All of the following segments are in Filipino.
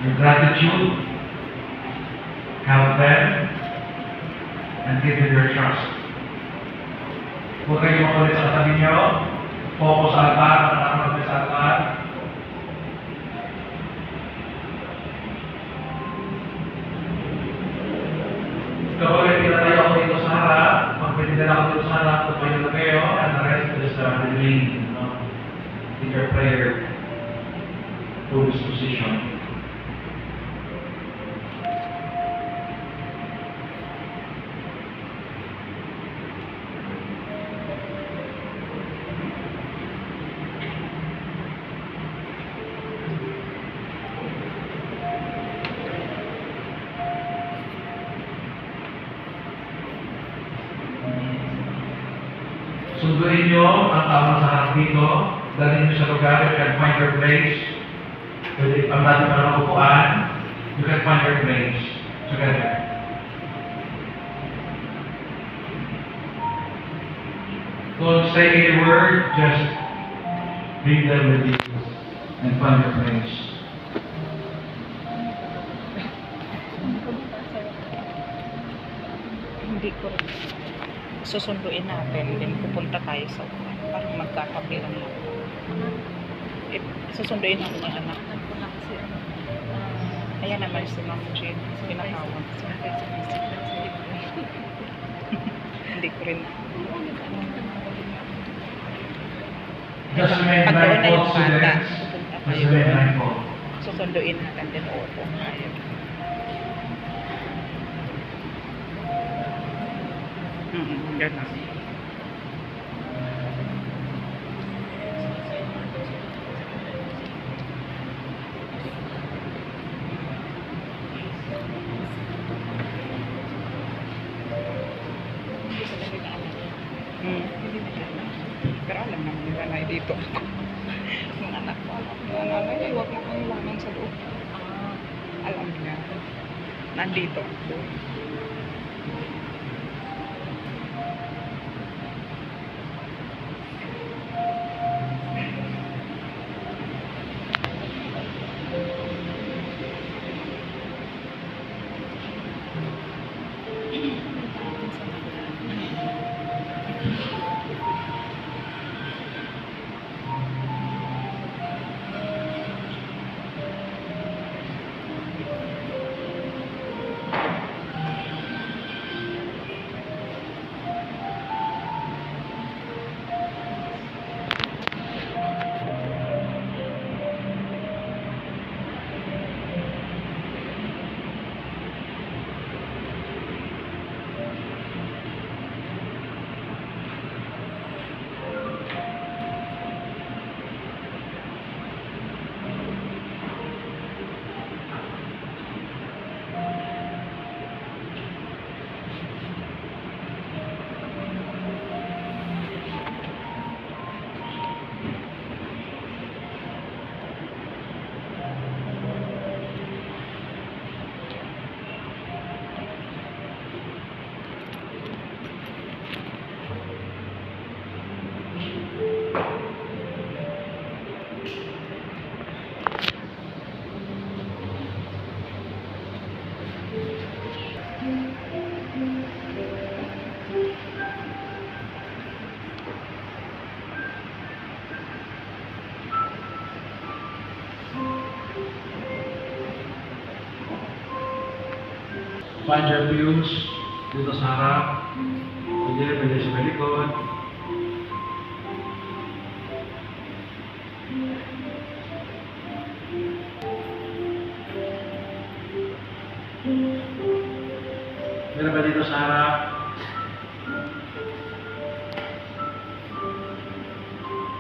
your gratitude, help them, and give them your trust. Huwag kayong makulit sa katabi nyo, focus sa altar, nakakapagpapit sa altar. Kapag pinatayo ako dito sa harap, pag pinitala ako dito sa harap, tumayo na kayo, and the rest is remain in your prayer to this position. Sunduin nyo ang tawag sa harap dito, dalhin nyo sa lugar, you can find your place. Pwede pang natin para makukuhaan, you can find your place together. Don't say any word, just bring them with you and find your place. Hindi ko rin. Susunduin natin, then pupunta tayo sa parang magkatabi lang lang. Susunduin natin yung anak. Ayan naman si Ma'am Jane, pinatawag. Hindi ko rin. Just remain Pag doon na yung blindfold, bata, students. pupunta Just tayo remain doon. blindfold. Susunduin natin din opo. Ayun. Ganun. Pero alam naman nila na dito ako. Mga anak ko, mga nanay, ay huwag mo kang iwanan sa loob. Alam niya. Nandito ako. Find your views dito sa harap. Pwede sa likod. Meron ba dito sa harap?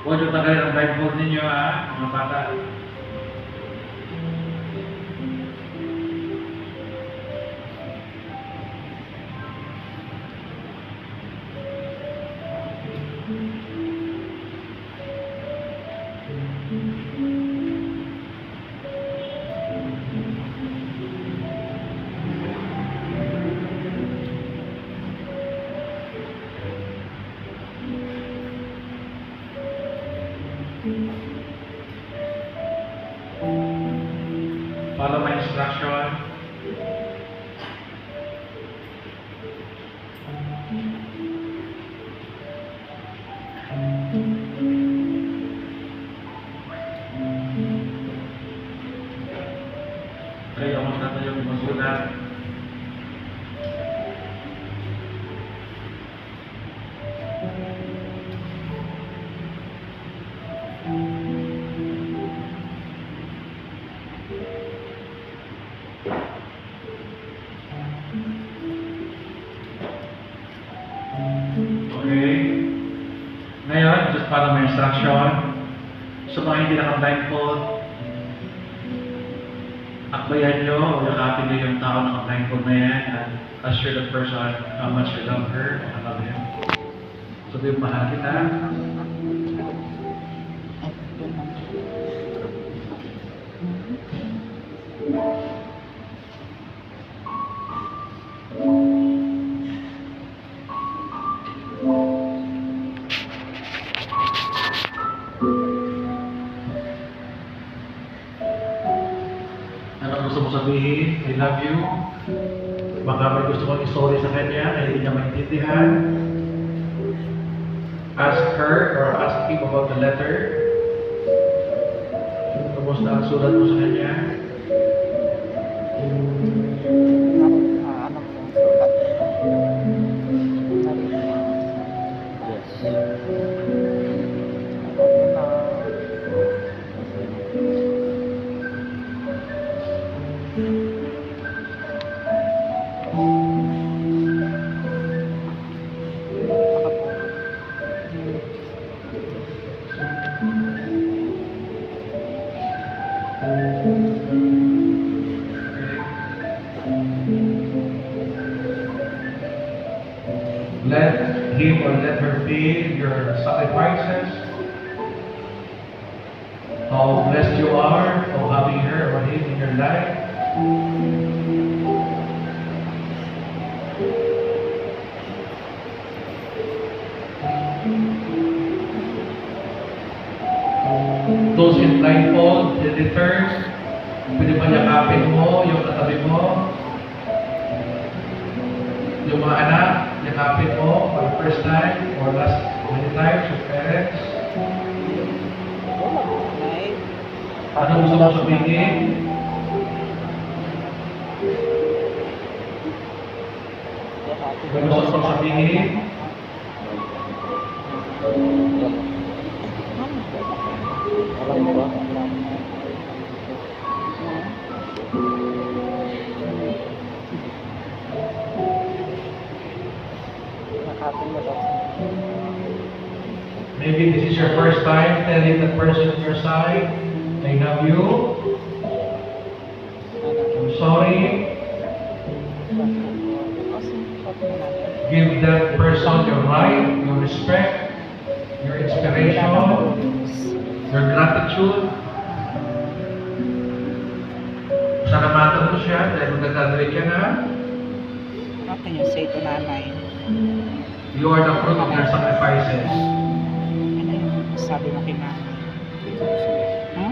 Huwag yung tagalin ang blindfold ninyo mga bata. Follow my instruction. Kaya ako na tayong masulat. Okay. Ngayon, just follow my instruction. Sa mga hindi naka-blindfold, akbayan nyo o yakapin nyo yung tao naka-blindfold na yan and assure the person how much you love her or love him. So, yung mahal kita. Ano gusto mo sabihin? I love you. Baka may gusto kong i-sorry sa kanya na hindi niya maintindihan. Ask her or ask him about the letter. Kumusta ang sulat mo sa kanya? Let him or let her feel your sacrifices, how blessed you are for having her or him in your life. Those in blindfold, the returns, pwede ba yakapin mo yung katabi mo? Yung mga anak, yakapin mo for the first time or last many times your parents. Ano gusto mo sabihin? Ano gusto mo sabihin? Maybe this is your first time telling the person on your side, I love you, I'm sorry. Give that person your right, your respect, your inspiration, your gratitude. Salamatan mo siya dahil magdadali ka na. What can you say to nanay? You are the fruit of your sacrifices. Ano yung sabi mo kay nanay? Ha?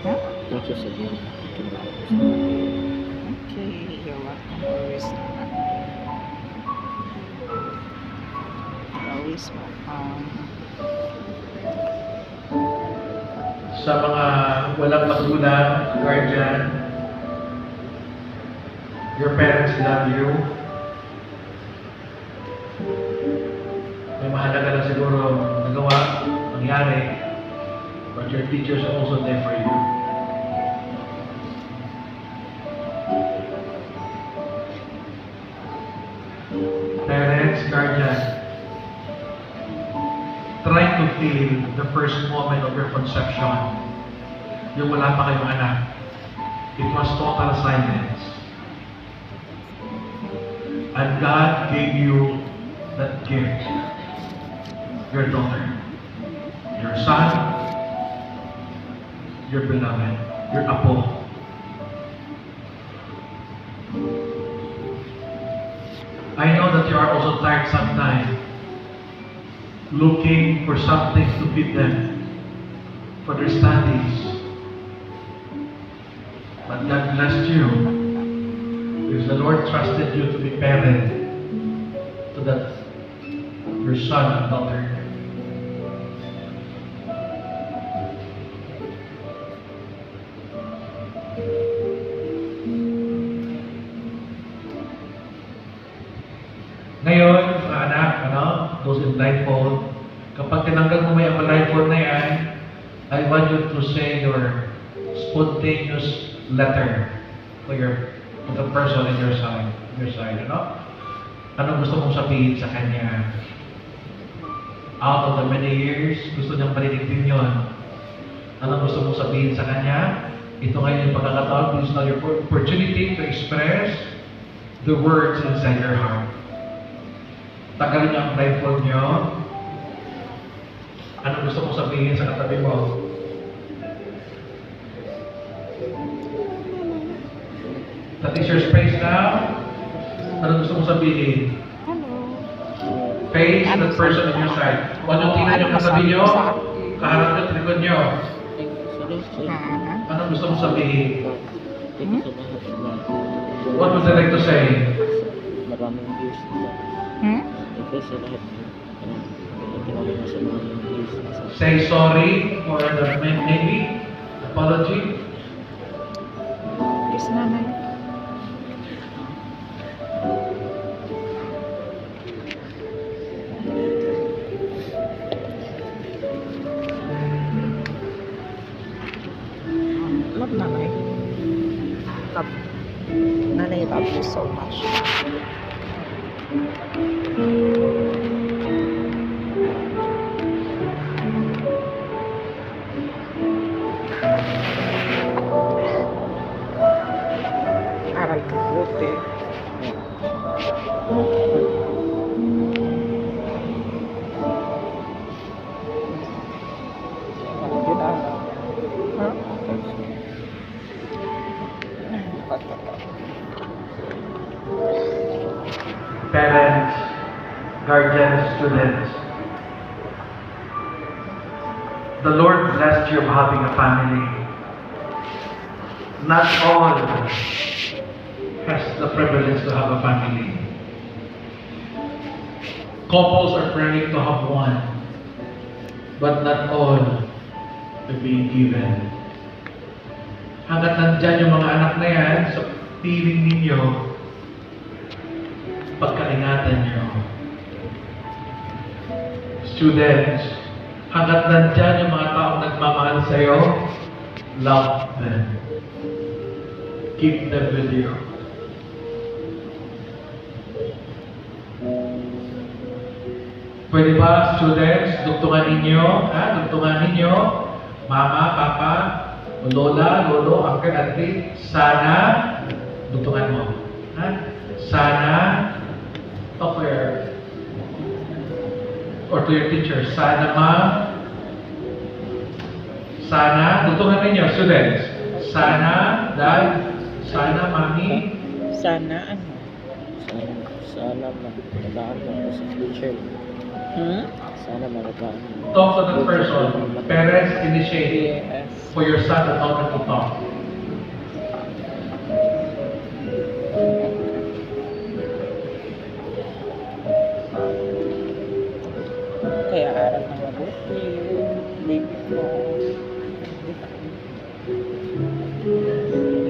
Ha? Okay, you're welcome always. Always welcome. Sa mga walang magulang, guardian, your parents love you. May mahalaga na siguro nagawa, nangyari, but your teachers are also there for you. Parents, guardian, try to feel the first moment of your conception. Yung wala pa kayong anak. It was total silence. And God gave you that gift. Your daughter, your son, your beloved, your apo. I know that you are also tired sometimes, looking for something to feed them for their studies. blessed you because the Lord trusted you to be parent to that your son and daughter. Ngayon, mga anak, those in blindfold, kapag tinanggal mo may blindfold na yan, I want you to say your spontaneous letter to the person in your side, Ano gusto mong sabihin sa kanya? Out of the many years, gusto niyang parinig din yun. Ano gusto mong sabihin sa kanya? Ito ngayon yung pagkakataon, please now your opportunity to express the words inside your heart. Tagalin niyo ang blindfold niyo. Ano gusto mong sabihin sa katabi mo? That is your space now. Ano gusto mong sabihin? Face the person on your side. Kung ano tingnan niyo katabi niyo, kaharap niyo, likod niyo. Ano gusto mong sabihin? What would you like to say? Maraming views nila. Ito sa lahat. Say sorry for the maybe apology. Yes, nanay. Love nanay. Love. Nanay, love you so much. Aral ka buti. Parents, guardians, students, the Lord blessed you of having a family. Not all has the privilege to have a family. Couples are praying to have one, but not all are being given. Hanggat nandyan yung mga anak na yan sa piling ninyo, pagkaingatan nyo. Students, hanggat nandyan yung mga taong nagmamahal sa'yo, love them. Keep them with you. Pwede ba, students, dugtungan ninyo, mama, papa, lola, lolo, uncle, auntie, sana, dugtungan mo. Sana, talk to your teacher, sana ma'am, sana, dugtungan ninyo, students, sana, dad, sana, mami, Sana ano? Sana malagaan mo ako sa future. Sana malagaan mo. talk to that person. Parents, initiate Yes. for your son and daughter to talk. Kaya aral ng mabuti. Baby ko.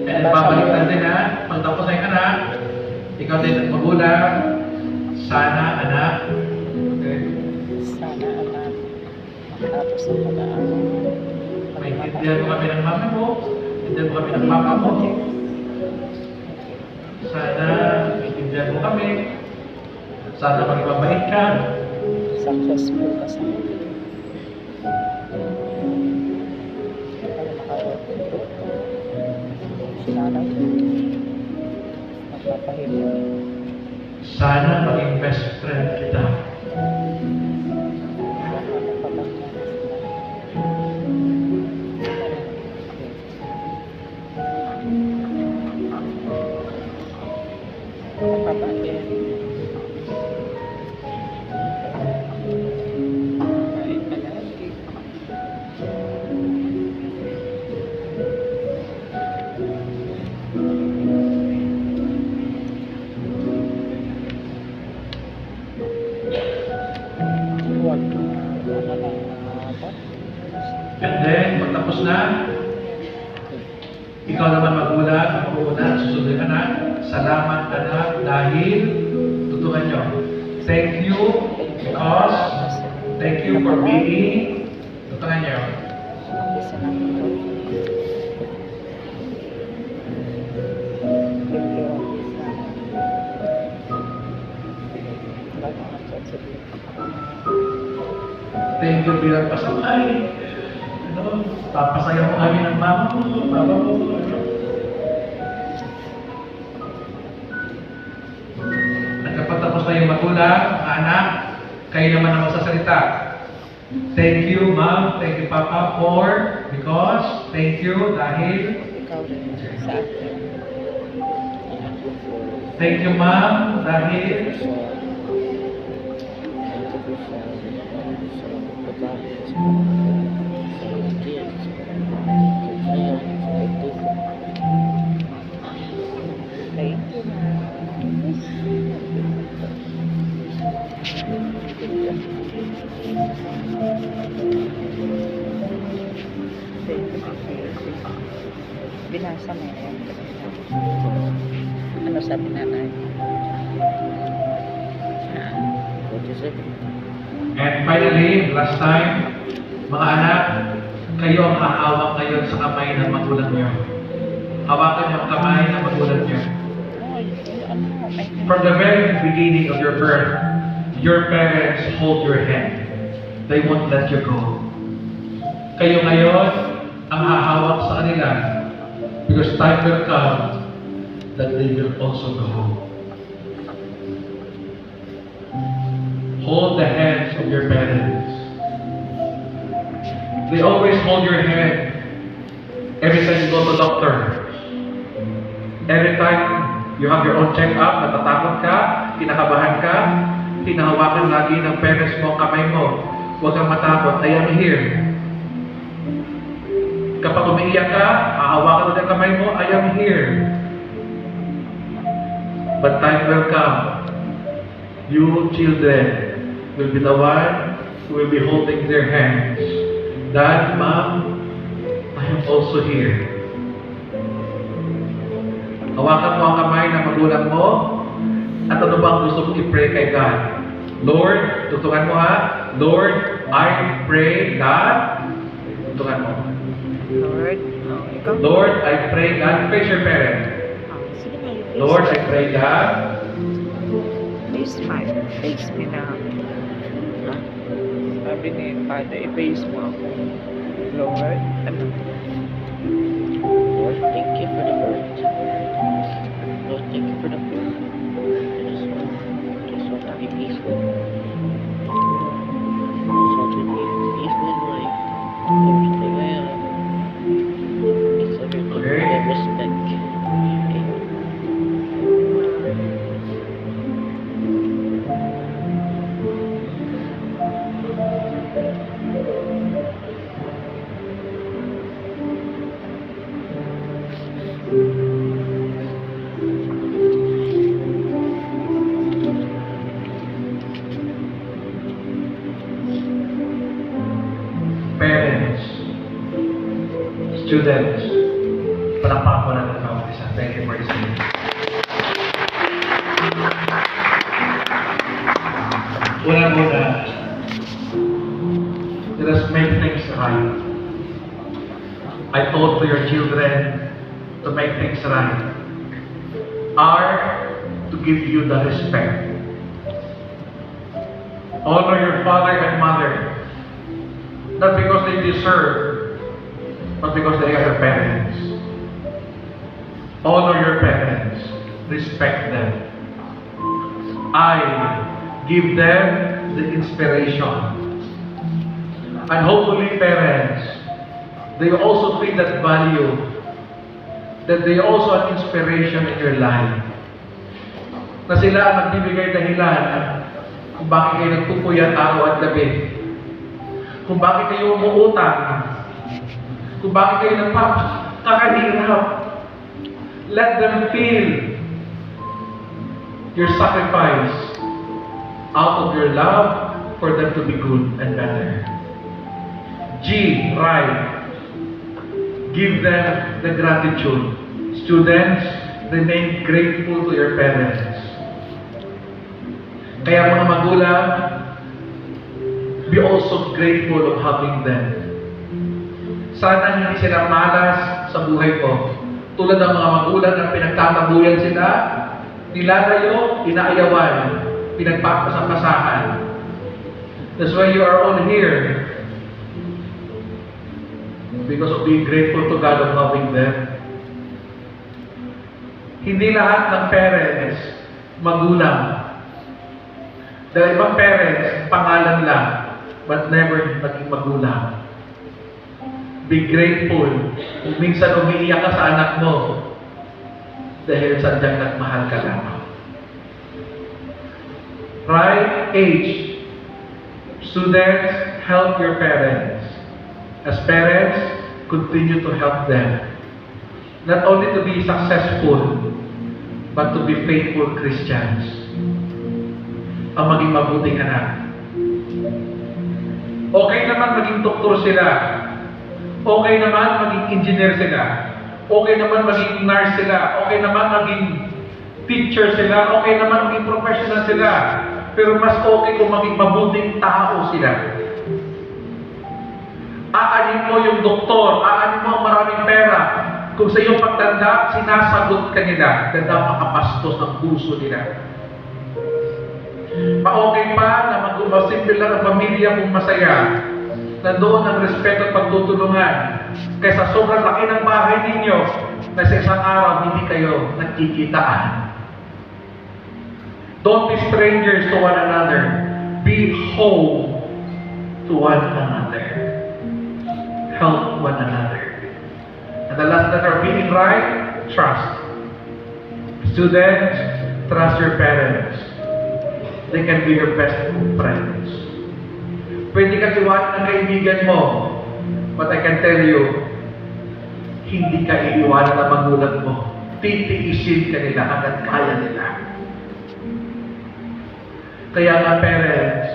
And babalikan din pag tapos na yung anak, ikaw din at magulang, sana anak, okay, Sana anak. Matapos ang pag-aaral. maintindihan mo kami ng mama mo, maintindihan mo kami ng papa mo, sana maintindihan mo kami, sana maging mabait ka, Successful ka sa mga. Para makapagpunto. Sinanay. Magpapahirin. sana maging best friend kita. na. Ikaw naman magulang, ang mauna, susunod ka na. Salamat anak dahil tutukan nyo. Thank you because thank you for being tutukan nyo. Isa lang ito. Thank you bilang pasakay. Ano, papasayaw mo kami ng mama mo, papa mo. Nagkapatapos na yung magulang, anak, kayo naman ang magsasalita. Thank you, ma'am. Thank you, papa, because, thank you, dahil, Ikaw rin sa akin. thank you, ma'am, dahil, Thank you. Binasa mo yan. Ano sabi nanay? and finally, last time, mga anak, kayo ang hahawak ngayon sa kamay ng magulang nyo. Hawakan niyo ang kamay ng magulang nyo. From the very beginning of your birth, your parents hold your hand. They won't let you go. Kayo ngayon ang hahawak sa kanila because time will come that they will also go. Hold the hands of your parents. They always hold your hand every time you go to doctor. Every time you have your own check-up, natatakot ka, kinakabahan ka, hinahawakan lagi ng parents mo ang kamay mo. Huwag kang matakot, I am here. Kapag umiiyak ka, hahawakan mo ng kamay mo, I am here. But time will come. You children will be the one who will be holding their hands. Dad, Mom, I am also here. Hawakan mo ang kamay ng magulang mo. At ano ba ang gusto mong i-pray kay God? Lord, tutukan mo ha. Lord, I pray God. Tutukan mo. Lord, ikaw? Lord, I pray God. Face your parent. Sige na, face Lord, I pray God. Face me na. Sabi ni Father, i-face mo ako. Lord, ano? Lord, thank you for the bird. Lord, thank you for the food. I just want to be peaceful. I just want to be peaceful in life. Everything I am. It's everything Okay. I respect. Amen. Parents, students, palakpakan ko na ng bawat isa. Thank you for listening. Una-una, let us make things right. I told to your children to make things right are to give you the respect. Honor your father and mother, not because they deserve, but because they are your parents. Honor your parents. Respect them. I give them the inspiration. And hopefully parents, they also feel that value, that they also an inspiration in your life. Na sila ang nagbibigay dahilan kung bakit kayo nagpupuyat araw at gabi. Kung bakit kayo umuutang, kung bakit kayo nagpapakahirap. Let them feel your sacrifice out of your love for them to be good and better. G, right. Give them the gratitude. Students, remain grateful to your parents. Kaya mga magulang, be also grateful of having them. Sana hindi sila malas sa buhay ko. Tulad ng mga magulang na pinagtatabuyan sila, nilalayo, inaayawan, pinagpapasampasahan. That's why you are all here. Because of being grateful to God of loving them. Hindi lahat ng parents, magulang. Dahil ibang parents, pangalan lang, but never naging magulang. Be grateful. Kung minsan umiiyak ka sa anak mo, dahil sadyang nagmahal ka lang. Right age. Students, help your parents. As parents, continue to help them. Not only to be successful, but to be faithful Christians. Ang maging mabuting anak. Okay naman maging doktor sila. Okay naman maging engineer sila. Okay naman maging nurse sila. Okay naman maging teacher sila. Okay naman maging professional sila. Pero mas okay kung maging mabuting tao sila. Aanin mo yung doktor, aanin mo ang maraming pera. Kung sa iyong pagtanda, sinasagot ka nila dahil napakapastos ng puso nila. Pa-okay pa na mag-simple lang ang pamilya kung masaya. Nandoon ang respeto at pagtutulungan. Kaysa sobrang laki ng bahay ninyo na sa isang araw hindi kayo nagkikitaan. Don't be strangers to one another. Be whole to one another. Help one another. And the last letter of being right, trust. Students, trust your parents. They can be your best friends. Pwede ka iwanan ng kaibigan mo, but I can tell you, hindi ka iiwanan ng magulang mo. Titiisin ka nila hanggang kaya nila. Kaya nga parents,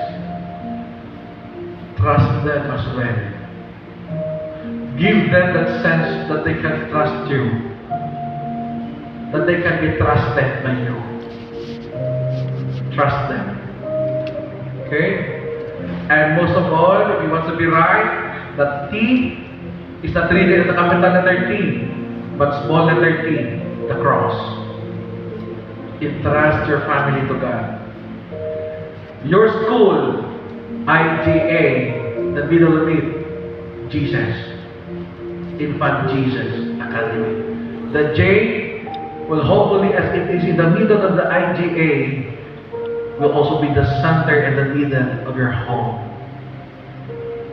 trust them as well. Give them that sense that they can trust you. That they can be trusted by you. Trust them. Okay? And most of all, if you want to be right, the T is not really the capital letter T, but small letter T, the cross. Entrust your family to God. Your school, IGA, the middle of it, Jesus. Infant Jesus Academy. The J will hopefully, as it is in the middle of the IGA, will also be the center and the middle of your home,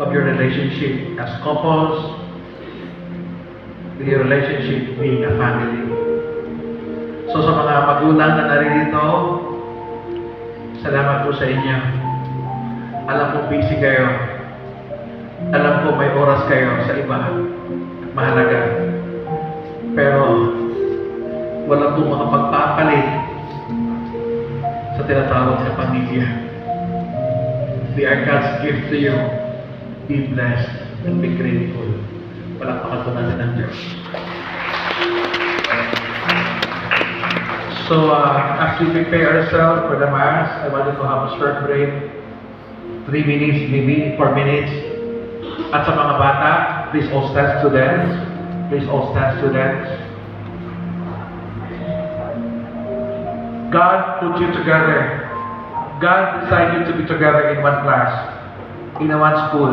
of your relationship as couples, with your relationship being a family. So sa mga magulang na naririto, salamat po sa inyo. Alam ko busy kayo. Alam ko may oras kayo sa iba. Mahalaga. Pero wala po makapagpapalit sa tinatawag na pamilya. They are God's gift to you. Be blessed and be grateful. Palakpakan po natin ang Diyos. So, as we prepare ourselves for the Mass, I wanted to have a short break. 3 minutes, maybe 4 minutes. At sa mga bata, please all stand, students. Please all stand, students. God put you together. God decided you to be together in one class, in one school.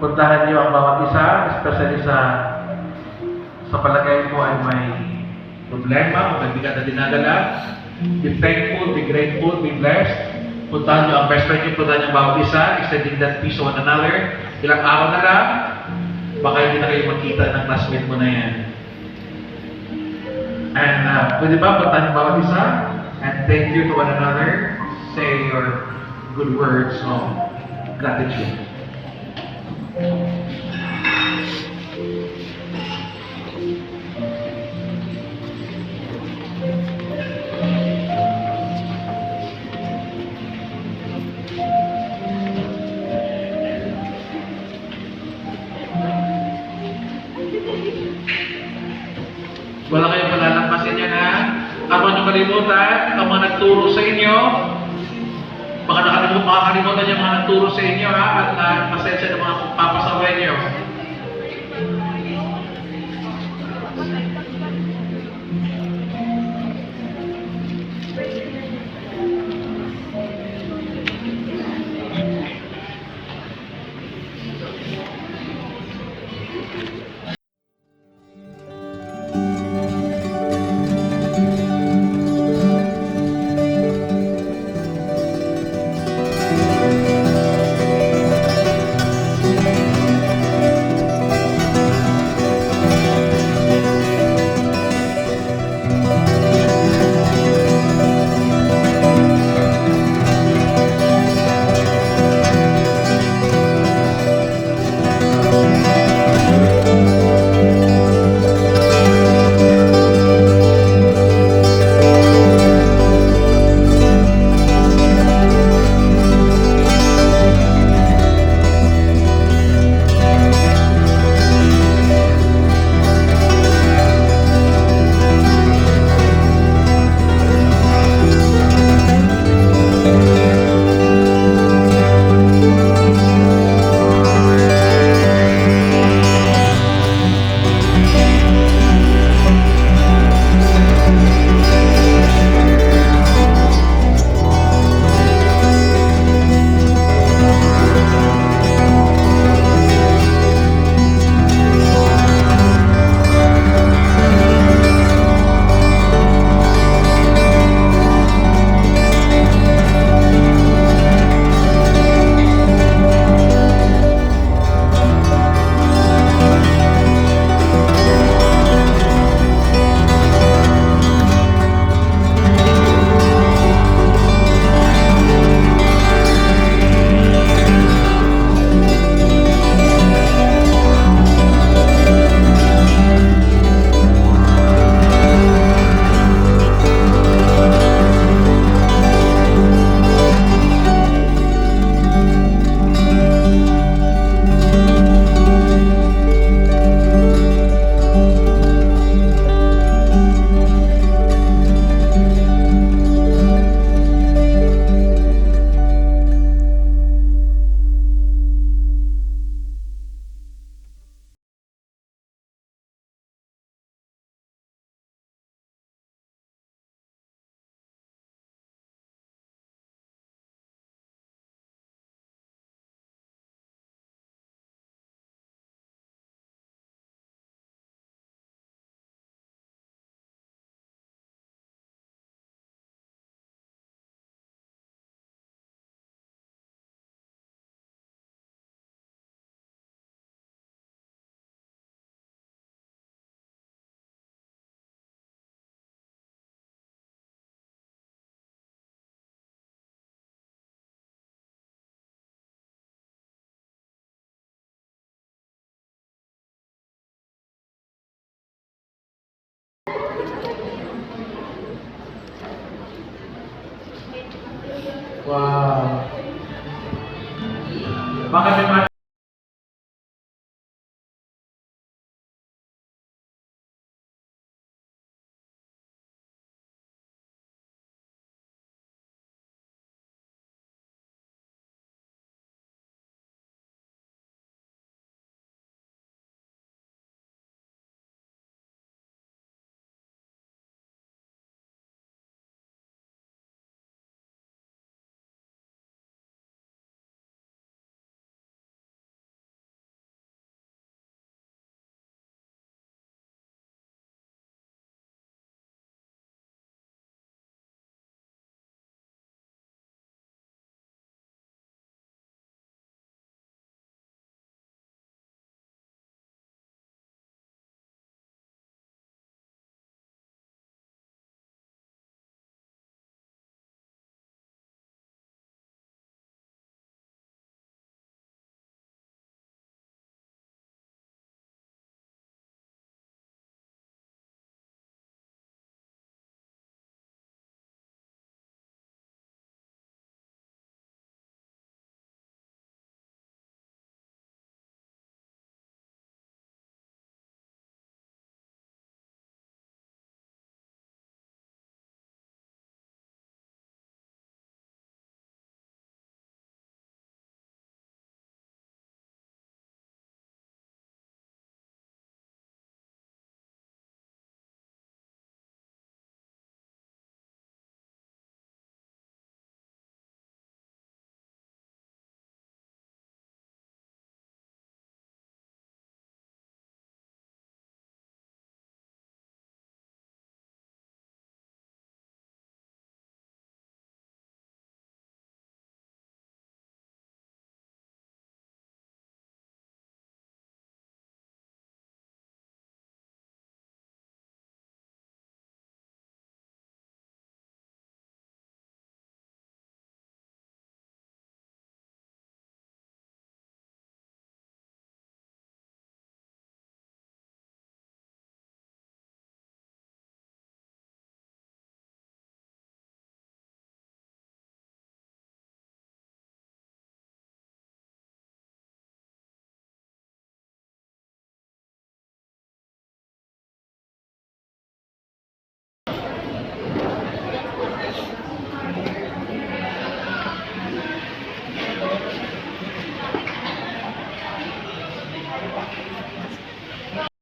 Puntahan niyo ang bawat isa, especially sa palagay mo ay may problema o nagbigat na dinadala. Be thankful, be grateful, be blessed. Puntahan niyo ang best friend niyo, puntahan niyo ang bawat isa, extending that peace to one another. Ilang araw na lang, baka hindi na kayo magkita ng classmate mo na yan. And pwede ba puntahan niyo bawat isa? And thank you to one another. Say your good words of gratitude. Wala kayong palalampasin yan ha. At huwag niyo kalimutan, ang mga nagturo sa inyo, makakalimutan yung mga nagturo sa inyo ha, at pasensya ng mga papasaway niyo. Wow. Bakit may